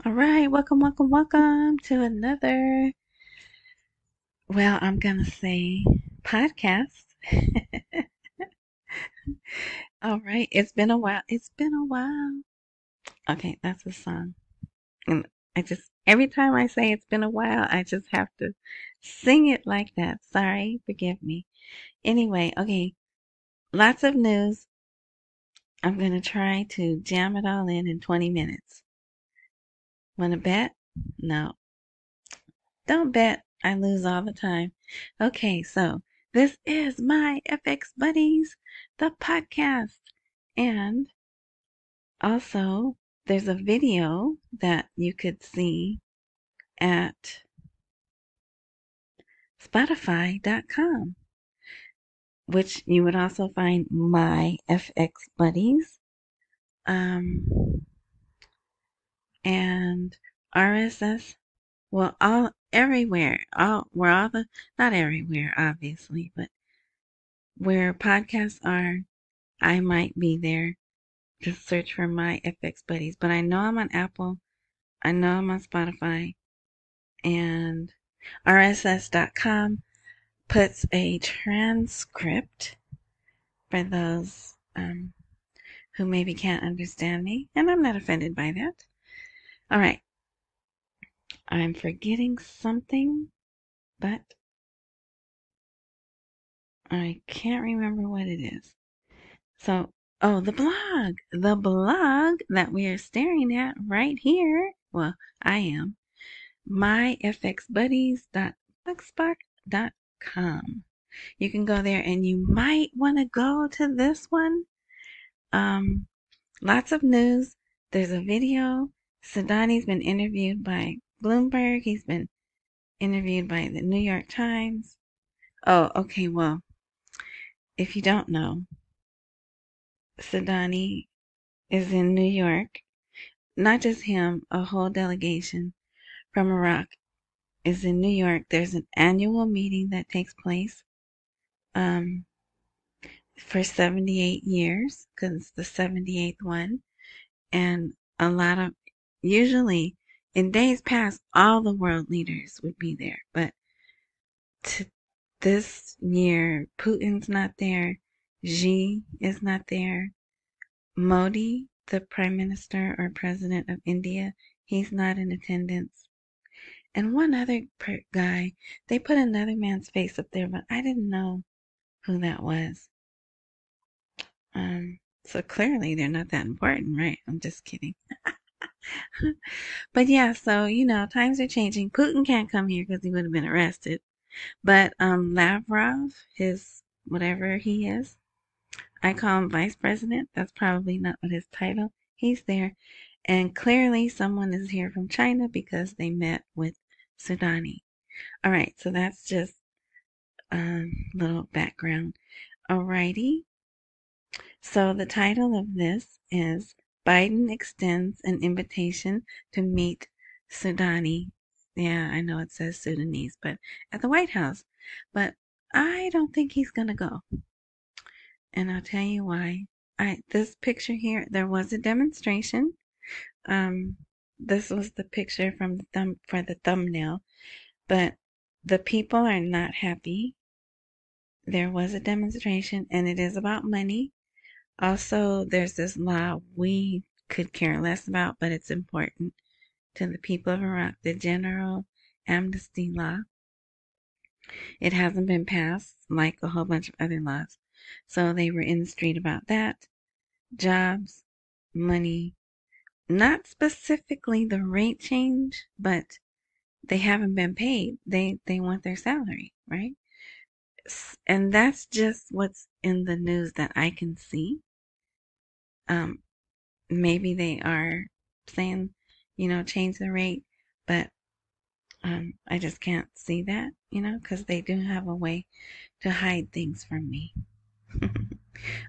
All right, welcome to another, well, I'm gonna say podcast. All right, it's been a while. It's been a while. Okay, that's a song. And every time I say it's been a while, I just have to sing it like that. Sorry, forgive me. Anyway, okay, lots of news. I'm gonna try to jam it all in 20 minutes. Wanna bet? No. Don't bet. I lose all the time. Okay, so this is my FX Buddies, the podcast. And also, there's a video that you could see at Spotify.com, which you would also find my FX Buddies. And RSS. Well, everywhere, where all the, not everywhere, obviously, but where podcasts are, I might be there. Just search for my FX Buddies. But I know I'm on Apple. I know I'm on Spotify. And RSS.com puts a transcript for those who maybe can't understand me. And I'm not offended by that. All right. I'm forgetting something, but I can't remember what it is. So, oh, the blog that we are staring at right here. Well, I am myfxbuddies.blogspot.com. You can go there and you might want to go to this one. Um, Lots of news. There's a video. Sudani's been interviewed by Bloomberg. He's been interviewed by the New York Times. Oh, okay. Well, if you don't know, Sudani is in New York. Not just him, a whole delegation from Iraq is in New York. There's an annual meeting that takes place um, for 78 years because it's the 78th one. And usually in days past, all the world leaders would be there. But this year, Putin's not there. Xi is not there. Modi, the Prime Minister or President of India, he's not in attendance. And one other guy, they put another man's face up there, but I didn't know who that was. So clearly they're not that important, right? I'm just kidding. But yeah, so times are changing. Putin can't come here because he would have been arrested. But Lavrov, his whatever he is, I call him vice president. That's probably not what his title. He's there. And clearly someone is here from China because they met with Sudani. All right, so that's just a little background. Alrighty. So the title of this is Biden extends an invitation to meet Sudani. Yeah, I know it says Sudanese, but at the White House. But I don't think he's gonna go. And I'll tell you why. This picture here, there was a demonstration. This was the picture from for the thumbnail, but the people are not happy. There was a demonstration, and it is about money. Also, there's this law we could care less about, but it's important to the people of Iraq, the General Amnesty Law. It hasn't been passed like a whole bunch of other laws. So they were in the street about that. Jobs, money, not specifically the rate change, but they haven't been paid. They want their salary, right? And that's just what's in the news that I can see. Maybe they are saying, change the rate, but I just can't see that, because they do have a way to hide things from me.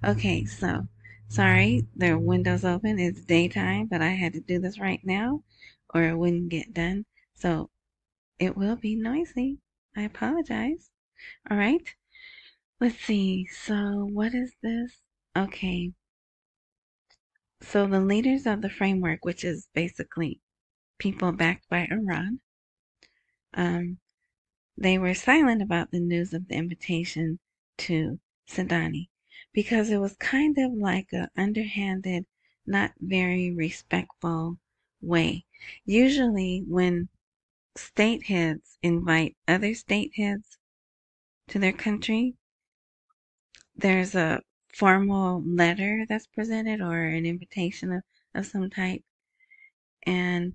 Okay, so sorry, the window's open. It's daytime, but I had to do this right now or it wouldn't get done. So it will be noisy. I apologize. All right. Let's see. So what is this? Okay. So the leaders of the framework, which is basically people backed by Iran. They were silent about the news of the invitation to Sudani because it was kind of like a underhanded, not very respectful way. Usually when state heads invite other state heads to their country, there's a formal letter that's presented or an invitation of some type, and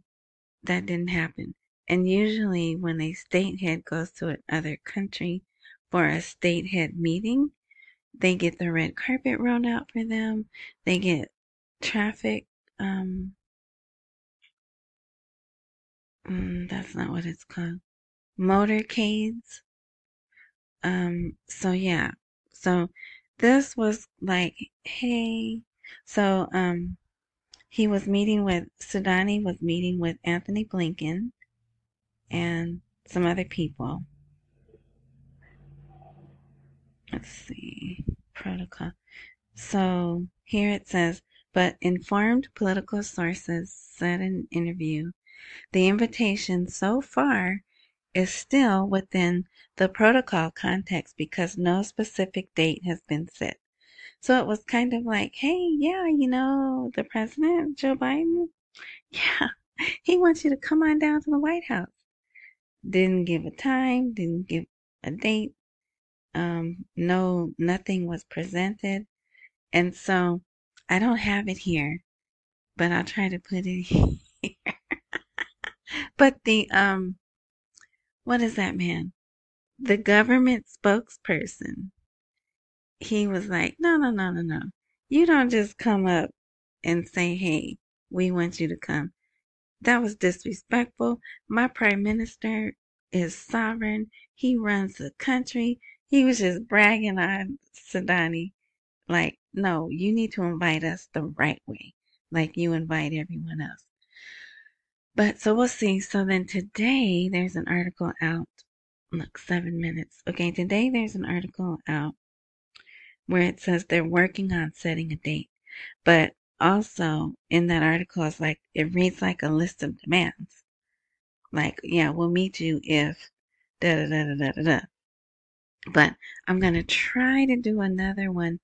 that didn't happen. And usually when a state head goes to another country for a state head meeting, they get the red carpet rolled out for them. They get traffic, that's not what it's called, motorcades. So yeah. So this was like, hey, so, he was meeting with, Sudani was meeting with Anthony Blinken and some other people. Let's see, protocol. So here it says, but informed political sources said in an interview, the invitation so far is still within the protocol context because no specific date has been set. So it was kind of like, hey, yeah, the president, Joe Biden, yeah, he wants you to come on down to the White House. Didn't give a time, didn't give a date. No, nothing was presented. And so I don't have it here, but I'll try to put it here. But what is that man? The government spokesperson. He was like, no, no, no, no, no. You don't just come up and say, hey, we want you to come. That was disrespectful. My prime minister is sovereign. He runs the country. He was just bragging on Sudani. Like, no, you need to invite us the right way, like you invite everyone else. But so we'll see. So then today there's an article out. Look, 7 minutes. Okay, today there's an article out where it says they're working on setting a date. But also in that article, it's like, it reads like a list of demands. Like, yeah, we'll meet you if da da da da da da. But I'm going to try to do another one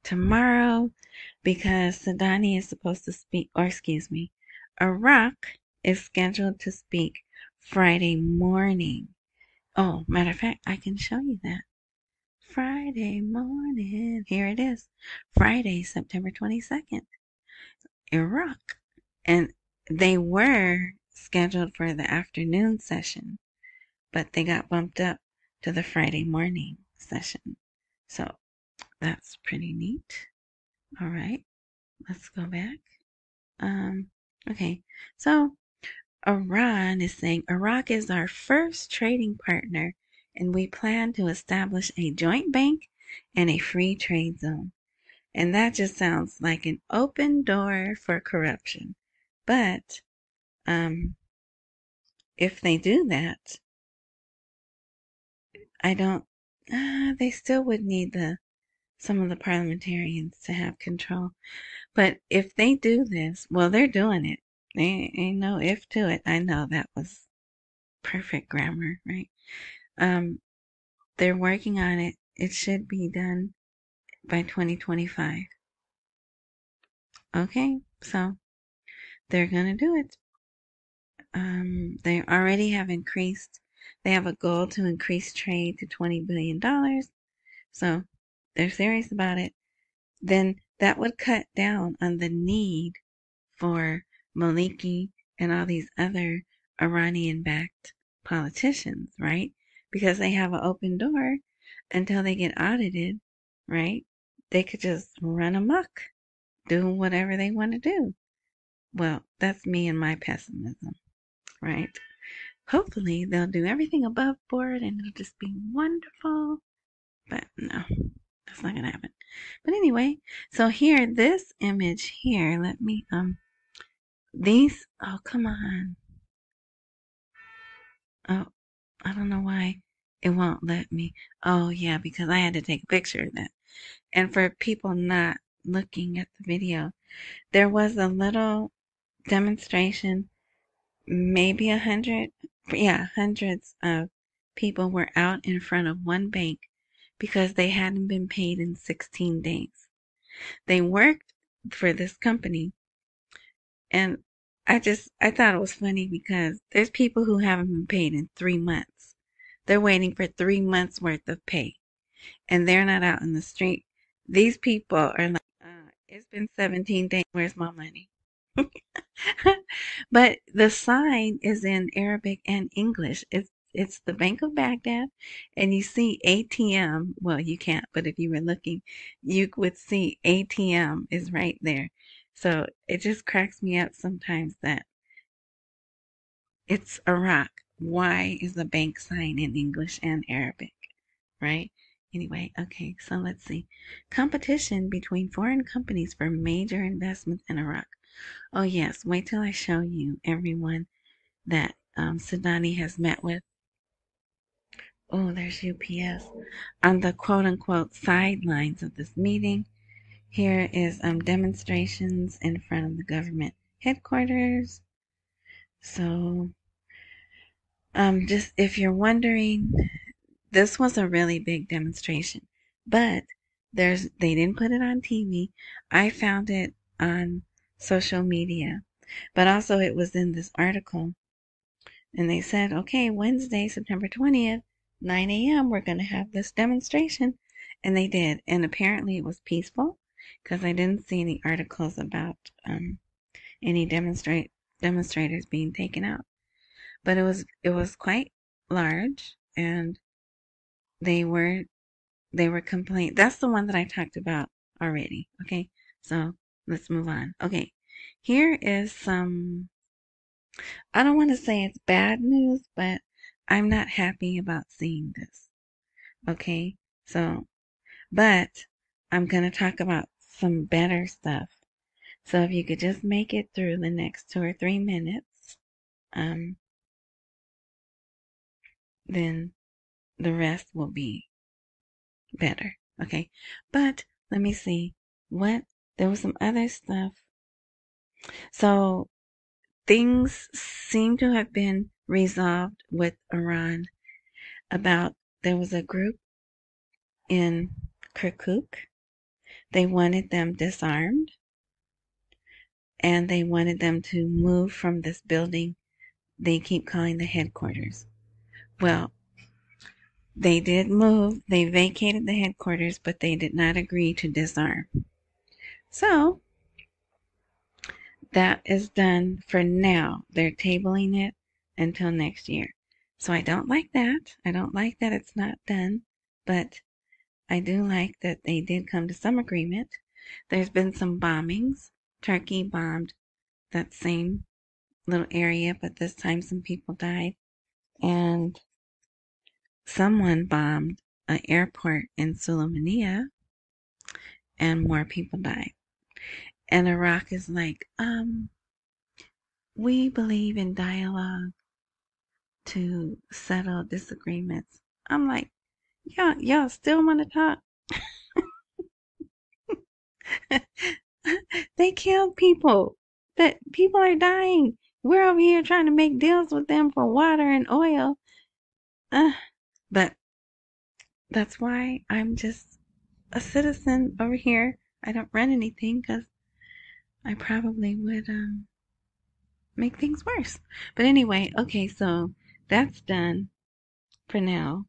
tomorrow because Sudani is supposed to speak, or excuse me, Iraq is scheduled to speak Friday morning. Oh, matter of fact, I can show you that. Friday morning. Here it is. Friday, September 22nd. Iraq. And they were scheduled for the afternoon session, but they got bumped up to the Friday morning session. So that's pretty neat. All right, let's go back. Okay, so Iran is saying Iraq is our first trading partner and we plan to establish a joint bank and a free trade zone. And that just sounds like an open door for corruption. But if they do that, I don't, they still would need some of the parliamentarians to have control. But if they do this, well, they're doing it. Ain't no if to it. I know that was perfect grammar, right? They're working on it. It should be done by 2025. Okay, so they're gonna do it. They already have increased. They have a goal to increase trade to $20 billion. So they're serious about it. Then that would cut down on the need for Maliki and all these other Iranian-backed politicians, right? Because they have an open door until they get audited, right? They could just run amok, do whatever they want to do. Well, that's me and my pessimism, right? Hopefully they'll do everything above board and it'll just be wonderful. But no, that's not gonna happen. But anyway, so here, this image here, let me, these, oh, come on. Oh, I don't know why it won't let me. Oh, yeah, because I had to take a picture of that. And for people not looking at the video, there was a little demonstration maybe 100, yeah, hundreds of people were out in front of one bank because they hadn't been paid in 16 days. They worked for this company, and I thought it was funny because there's people who haven't been paid in 3 months. They're waiting for 3 months worth of pay, and they're not out in the street. These people are like, it's been 17 days. Where's my money? But the sign is in Arabic and English. It's the Bank of Baghdad, and you see ATM. Well, you can't, but if you were looking, you would see ATM is right there. So it just cracks me up sometimes that it's Iraq. Why is the bank sign in English and Arabic, right? Anyway, okay, so let's see. Competition between foreign companies for major investments in Iraq. Oh, yes, wait till I show you everyone that Sudani has met with. Oh, there's UPS. On the quote unquote sidelines of this meeting, here is demonstrations in front of the government headquarters. So, just if you're wondering, this was a really big demonstration, but they didn't put it on TV. I found it on social media, but also it was in this article, and they said, okay, Wednesday, September 20th, 9 a.m., we're going to have this demonstration, and they did, and apparently it was peaceful, because I didn't see any articles about any demonstrators being taken out, but it was quite large, and they were complaining. That's the one that I talked about already. Okay, so let's move on. Okay, here is some, I don't want to say it's bad news, but I'm not happy about seeing this. Okay, so, but I'm going to talk about some better stuff. So if you could just make it through the next 2 or 3 minutes, then the rest will be better. Okay, but let me see what, there was some other stuff. So things seem to have been resolved with Iran about, there was a group in Kirkuk. They wanted them disarmed, and they wanted them to move from this building they keep calling the headquarters. Well, they did move. They vacated the headquarters, but they did not agree to disarm. So that is done for now. They're tabling it until next year. So I don't like that. I don't like that it's not done, but I do like that they did come to some agreement. There's been some bombings. Turkey bombed that same little area, but this time some people died. And someone bombed an airport in Sulaymaniyah, and more people died. And Iraq is like, we believe in dialogue to settle disagreements. I'm like, y'all still want to talk? They killed people. That people are dying. We're over here trying to make deals with them for water and oil. But that's why I'm just a citizen over here. I don't run anything because I probably would make things worse. But anyway, okay, so that's done for now.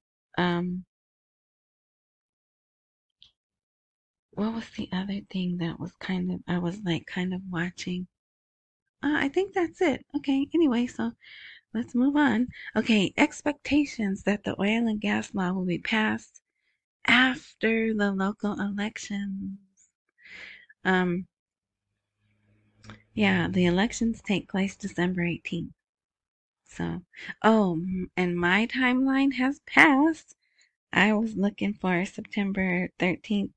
What was the other thing that was I was like kind of watching? I think that's it. Okay, anyway, so let's move on. Okay, expectations that the oil and gas law will be passed after the local elections. Um, yeah, the elections take place December 18th. So, oh, and my timeline has passed. I was looking for September 13th,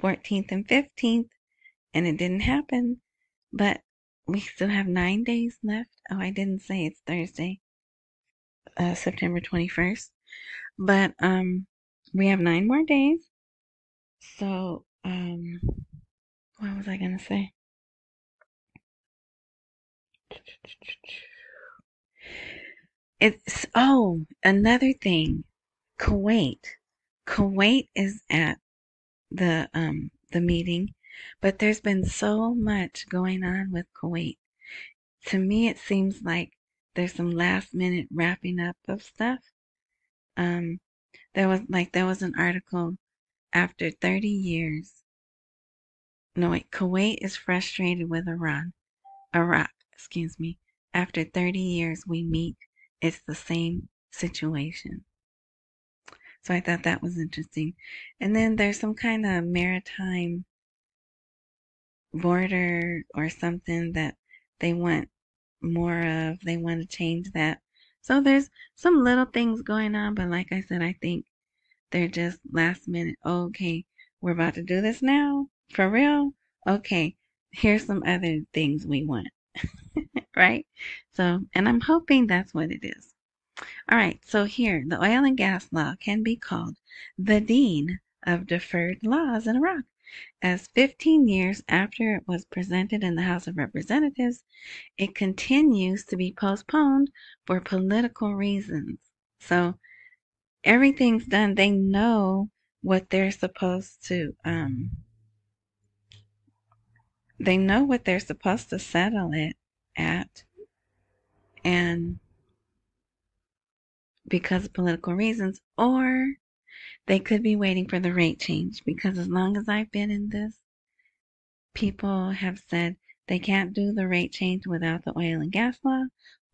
14th, and 15th, and it didn't happen. But we still have 9 days left. Oh, I didn't say it's Thursday, September 21st. But we have 9 more days. So what was I gonna say? Another thing. Kuwait. Kuwait is at the meeting, but there's been so much going on with Kuwait. To me, it seems like there's some last minute wrapping up of stuff. Um, there was an article after 30 years. No, wait, Kuwait is frustrated with Iraq, excuse me. After 30 years, we meet. It's the same situation. So I thought that was interesting. And then there's some kind of maritime border or something that they want more of. They want to change that. So there's some little things going on, but like I said, I think they're just last minute. Oh, okay, we're about to do this now? For real? Okay, here's some other things we want, right? So, and I'm hoping that's what it is. All right, so here, the oil and gas law can be called the dean of deferred laws in Iraq, as 15 years after it was presented in the House of Representatives, it continues to be postponed for political reasons. So everything's done. They know what they're supposed to, settle it at, and because of political reasons, or they could be waiting for the rate change, because as long as I've been in this, people have said they can't do the rate change without the oil and gas law,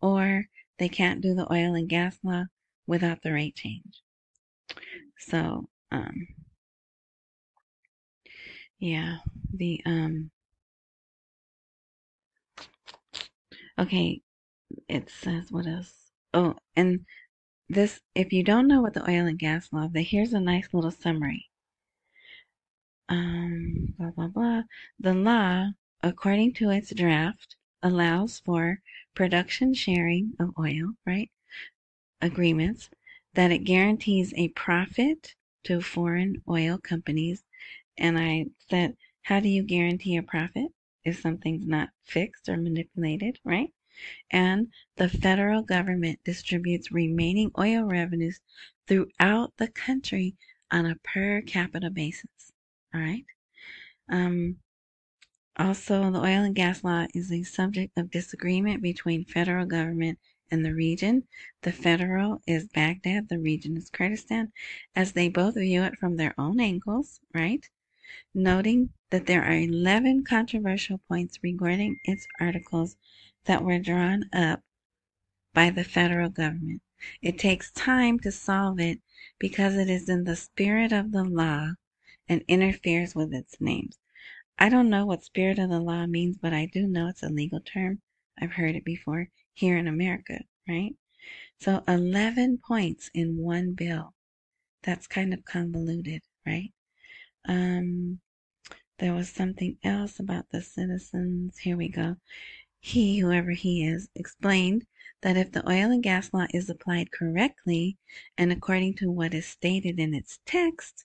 or they can't do the oil and gas law without the rate change. So, yeah, okay, it says what else? Oh, and this, if you don't know what the oil and gas law, here's a nice little summary. Blah, blah, blah. The law, according to its draft, allows for production sharing of oil, right? Agreements, that it guarantees a profit to foreign oil companies. And I said, how do you guarantee a profit if something's not fixed or manipulated, right? And the federal government distributes remaining oil revenues throughout the country on a per capita basis. All right. Also, the oil and gas law is a subject of disagreement between federal government and the region. The federal is Baghdad, the region is Kurdistan, as they both view it from their own angles, right? Noting that there are 11 controversial points regarding its articles that were drawn up by the federal government. It takes time to solve it because it is in the spirit of the law and interferes with its names. I don't know what spirit of the law means, but I do know it's a legal term. I've heard it before here in America, right? So 11 points in one bill. That's kind of convoluted, right? There was something else about the citizens. Here we go. He, whoever he is, explained that if the oil and gas law is applied correctly and according to what is stated in its text,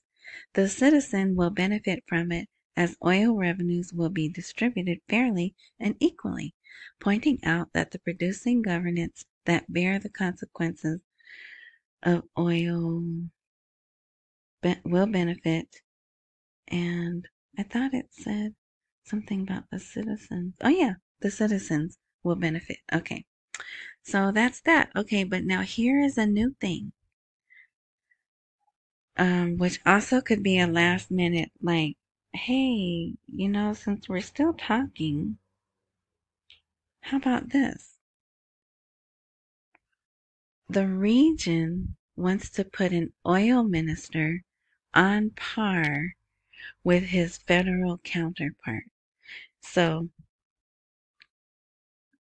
the citizen will benefit from it, as oil revenues will be distributed fairly and equally, pointing out that the producing governments that bear the consequences of oil will benefit. And I thought it said something about the citizens. Oh, yeah, the citizens will benefit. Okay, so that's that. Okay, but now here is a new thing, which also could be a last minute, like, hey, since we're still talking, how about this? The region wants to put an oil minister on par with his federal counterpart. So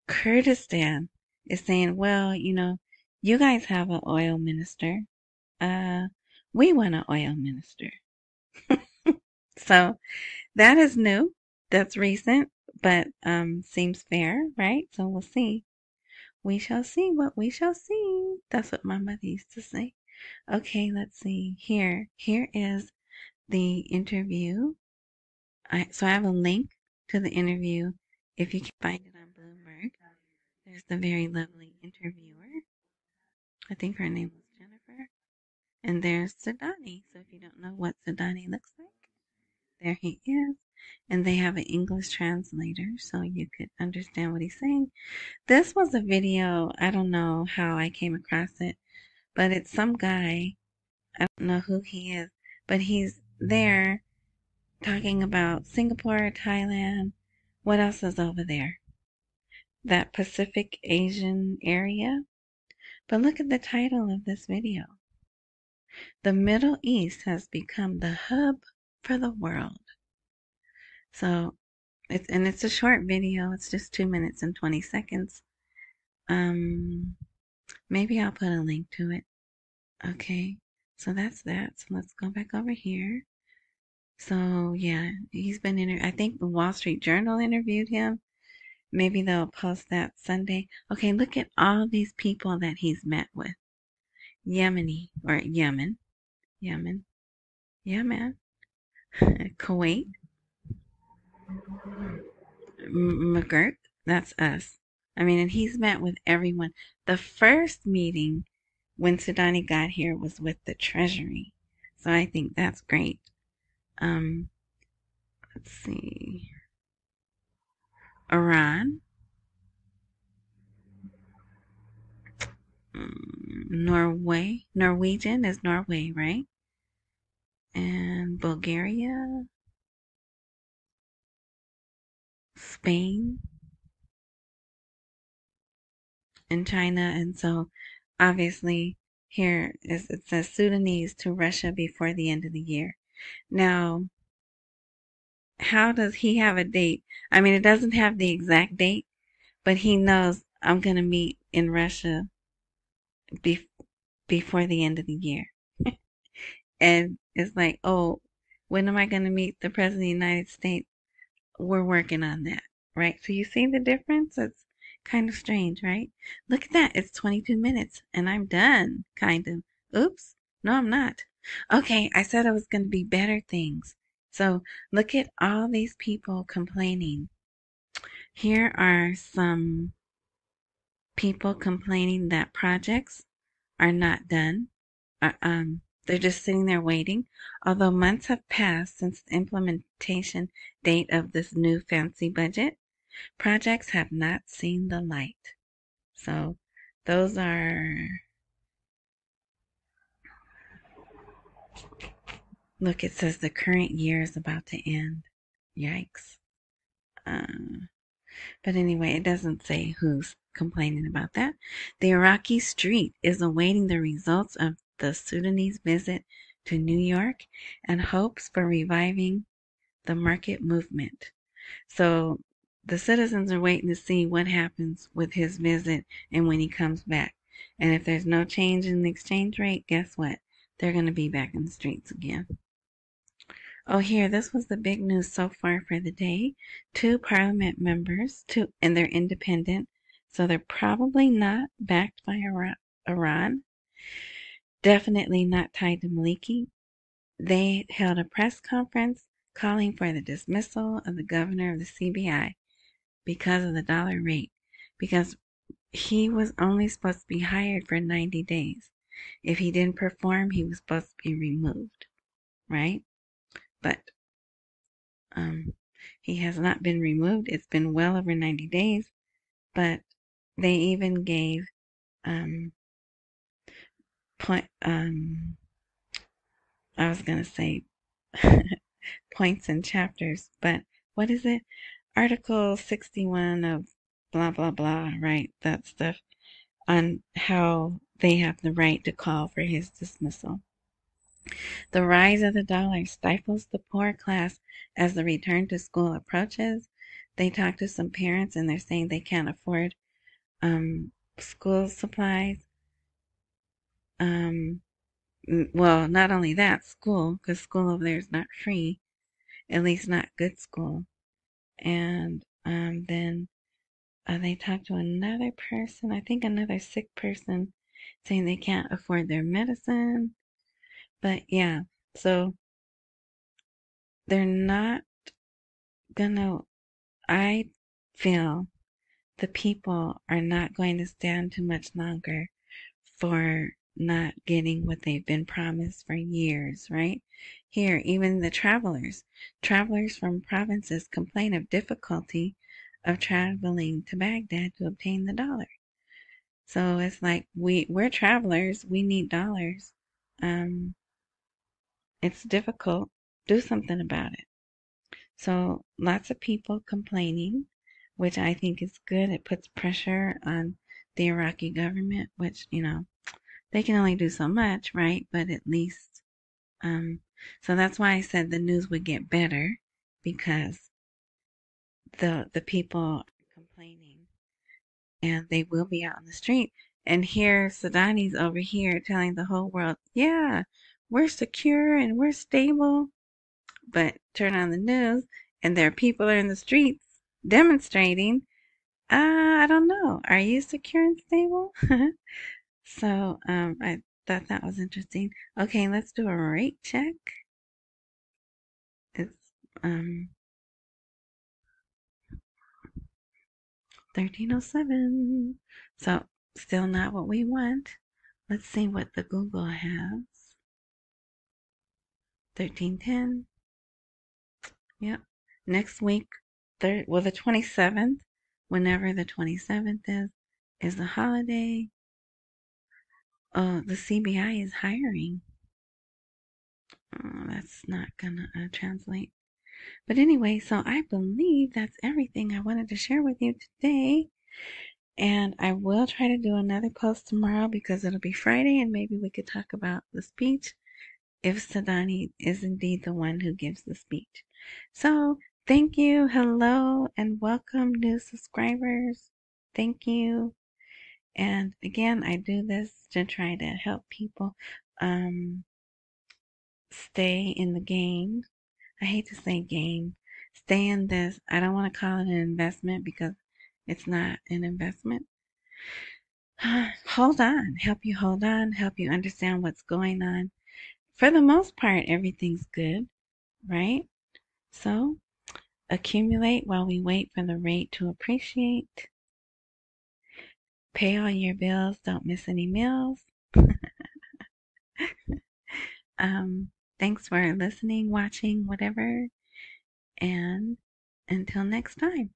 Kurdistan is saying, well, you guys have an oil minister. We want an oil minister. So that is new. That's recent, but seems fair, right? So we'll see. We shall see what we shall see. That's what my mother used to say. Okay, let's see. Here is the interview. So I have a link to the interview if you can find it on Bloomberg. There's the very lovely interviewer. I think her name was Jennifer. And there's Sudani. So if you don't know what Sudani looks like, there he is. And they have an English translator so you could understand what he's saying. This was a video, I don't know how I came across it, but it's some guy, I don't know who he is, but he's there talking about Singapore, Thailand. What else is over there? That Pacific Asian area. But look at the title of this video. The Middle East has become the hub for the world. So, it's a short video. It's just 2 minutes and 20 seconds. Maybe I'll put a link to it. Okay. So that's that. So let's go back over here. So yeah, he's been I think the Wall Street Journal interviewed him. Maybe they'll post that Sunday. Okay, look at all these people that he's met with. Yemeni or Yemen. Yemen. Yemen. Kuwait. McGirt. That's us. I mean, and he's met with everyone. The first meeting when Sudani got here was with the Treasury. So I think that's great. Let's see. Iran. Norway. Norwegian is Norway, right? And Bulgaria. Spain. And China. And so obviously here it says Sudanese to Russia before the end of the year. Now, how does he have a date? I mean, it doesn't have the exact date, but he knows I'm going to meet in Russia before the end of the year. And it's like, oh, when am I going to meet the President of the United States? We're working on that, right? So you see the difference? It's kind of strange, right? Look at that. It's 22 minutes and I'm done, kind of. Oops. No, I'm not. Okay, I said it was going to be better things. So look at all these people complaining. Here are some people complaining that projects are not done. They're just sitting there waiting. Although months have passed since the implementation date of this new fancy budget, projects have not seen the light. So those are, look, it says the current year is about to end. Yikes. But anyway, it doesn't say who's complaining about that. The Iraqi street is awaiting the results of the Sudanese visit to New York and hopes for reviving the market movement. So the citizens are waiting to see what happens with his visit and when he comes back. And if there's no change in the exchange rate, guess what? They're going to be back in the streets again. Oh, here, this was the big news so far for the day. 2 parliament members, and they're independent, so they're probably not backed by Iran. Definitely not tied to Maliki. They held a press conference calling for the dismissal of the governor of the CBI because of the dollar rate, because he was only supposed to be hired for 90 days. If he didn't perform, he was supposed to be removed, right? But he has not been removed. It's been well over 90 days, but they even gave I was gonna say points and chapters, but what is it? Article 61 of blah blah blah, right? That stuff on how they have the right to call for his dismissal. The rise of the dollar stifles the poor class as the return to school approaches. They talk to some parents and they're saying they can't afford school supplies. Well, not only that, school, because school over there is not free, at least not good school. And then they talk to another person, I think another sick person, saying they can't afford their medicine. But yeah, so they're not gonna, I feel the people are not going to stand too much longer for not getting what they've been promised for years, right? Here, even the travelers from provinces complain of difficulty of traveling to Baghdad to obtain the dollar. So it's like we're travelers, we need dollars. Um, it's difficult. Do something about it. So lots of people complaining, which I think is good. It puts pressure on the Iraqi government, which, they can only do so much, right? But at least, so that's why I said the news would get better, because the people are complaining and they will be out on the street. And here, Sudanese over here telling the whole world, yeah, we're secure and we're stable. But turn on the news and there are people in the streets demonstrating. I don't know. Are you secure and stable? So I thought that was interesting. Okay, let's do a rate check. It's 1307. So still not what we want. Let's see what the Google has. 1310. Yep. Next week, the 27th, whenever the 27th is a holiday. The CBI is hiring. That's not gonna translate. But anyway, so I believe that's everything I wanted to share with you today. And I will try to do another post tomorrow because it'll be Friday and maybe we could talk about the speech if Sudani is indeed the one who gives the speech. So thank you, hello, and welcome new subscribers. Thank you. And again, I do this to try to help people stay in the game. I hate to say game. Stay in this. I don't want to call it an investment because it's not an investment. Hold on. Help you hold on. Help you understand what's going on. For the most part, everything's good, right? So accumulate while we wait for the rate to appreciate. Pay all your bills. Don't miss any meals. Thanks for listening, watching, whatever. And until next time.